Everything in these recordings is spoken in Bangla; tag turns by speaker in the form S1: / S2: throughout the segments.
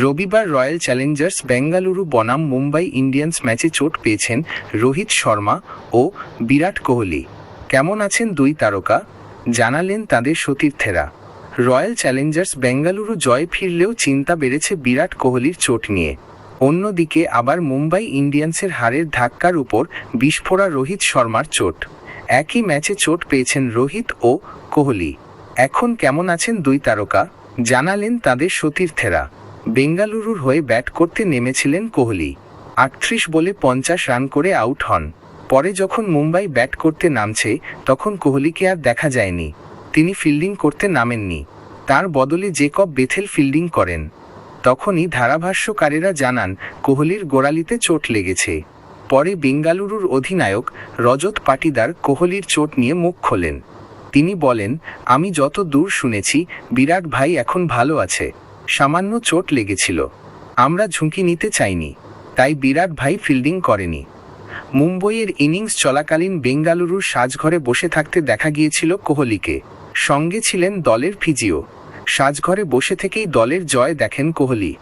S1: রবিবার রয়্যাল চ্যালেঞ্জার্স বেঙ্গালুরু বনাম মুম্বাই ইন্ডিয়ান্স ম্যাচে চোট পেয়েছেন রোহিত শর্মা ও বিরাট কোহলি। কেমন আছেন দুই তারকা, জানালেন তাদের সতীর্থেরা। রয়্যাল চ্যালেঞ্জার্স বেঙ্গালুরু জয় ফিরলেও চিন্তা বেড়েছে বিরাট কোহলির চোট নিয়ে। অন্যদিকে আবার মুম্বাই ইন্ডিয়ান্সের হারের ধাক্কার উপর বিস্ফোরা রোহিত শর্মার চোট। একই ম্যাচে চোট পেয়েছেন রোহিত ও কোহলি। এখন কেমন আছেন দুই তারকা, জানালেন তাদের সতীর্থেরা। বেঙ্গালুরুর হয়ে ব্যাট করতে নেমেছিলেন কোহলি। ৩৮ বলে ৫০ রান করে আউট হন। পরে যখন মুম্বাই ব্যাট করতে নামছে তখন কোহলিকে আর দেখা যায়নি। তিনি ফিল্ডিং করতে নামেননি, তার বদলে জেকব বেথেল ফিল্ডিং করেন। তখনই ধারাভাষ্যকারেরা জানান কোহলির গোড়ালিতে চোট লেগেছে। পরে বেঙ্গালুরুর অধিনায়ক রজত পাটিদার কোহলির চোট নিয়ে মুখ খোলেন। তিনি বলেন, আমি যত দূর শুনেছি বিরাট ভাই এখন ভালো আছে, সামান্য চোট লেগেছিল, আমরা ঝুঁকি নিতে চাইনি, তাই বিরাট ভাই ফিল্ডিং করেনি। মুম্বইয়ের ইনিংস চলাকালীন বেঙ্গালুরুর সাজঘরে বসে থাকতে দেখা গিয়েছিল কোহলিকে। সঙ্গে ছিলেন দলের ফিজিও। সাজঘরে বসে থেকেই দলের জয় দেখেন কোহলি।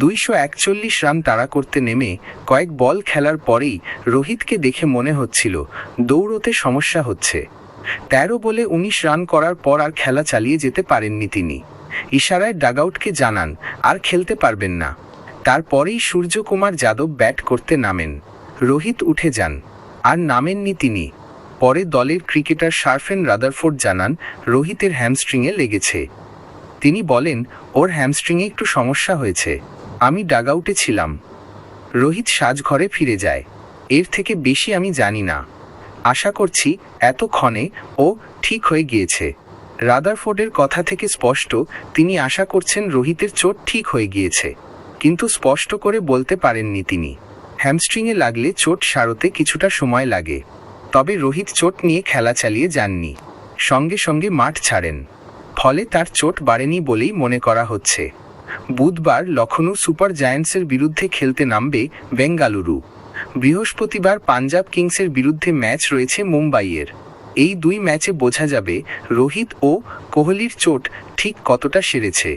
S1: ২৪১ রান তাড়া করতে নেমে কয়েক বল খেলার পরেই রোহিতকে দেখে মনে হচ্ছিল দৌড়তে সমস্যা হচ্ছে। ১৩ বলে ১৯ রান করার পর আর খেলা চালিয়ে যেতে পারেননি তিনি। ইশারায় ডাগআউটকে জানান আর খেলতে পারবেন না। তারপরেই সূর্যকুমার যাদব ব্যাট করতে নামেন। রোহিত উঠে যান, আর নামেননি তিনি। পরে দলের ক্রিকেটার শার্ফেন রাদারফোর্ড জানান রোহিতের হ্যামস্ট্রিংয়ে লেগেছে। তিনি বলেন, ওর হ্যামস্ট্রিংয়ে একটু সমস্যা হয়েছে, আমি ডাগআউটে ছিলাম। রোহিত সাজঘরে ফিরে যায়। এর থেকে বেশি আমি জানি না, আশা করছি এতক্ষণে ও ঠিক হয়ে গিয়েছে। রাদারফোর্ডের কথা থেকে স্পষ্ট তিনি আশা করছেন রোহিতের চোট ঠিক হয়ে গিয়েছে, কিন্তু স্পষ্ট করে বলতে পারেননি তিনি। হ্যামস্ট্রিংয়ে লাগলে চোট সারতে কিছুটা সময় লাগে। তবে রোহিত চোট নিয়ে খেলা চালিয়ে যাননি, সঙ্গে সঙ্গে মাঠ ছাড়েন। ফলে তার চোট বাড়েনি বলেই মনে করা হচ্ছে। বুধবার লখনৌ সুপার জায়ান্টসের বিরুদ্ধে খেলতে নামবে বেঙ্গালুরু। বৃহস্পতিবার পাঞ্জাব কিংসের বিরুদ্ধে ম্যাচ রয়েছে মুম্বাইয়ের। এই দুই ম্যাচে বোঝা যাবে রোহিত ও কোহলির চোট ঠিক কতটা সেরেছে।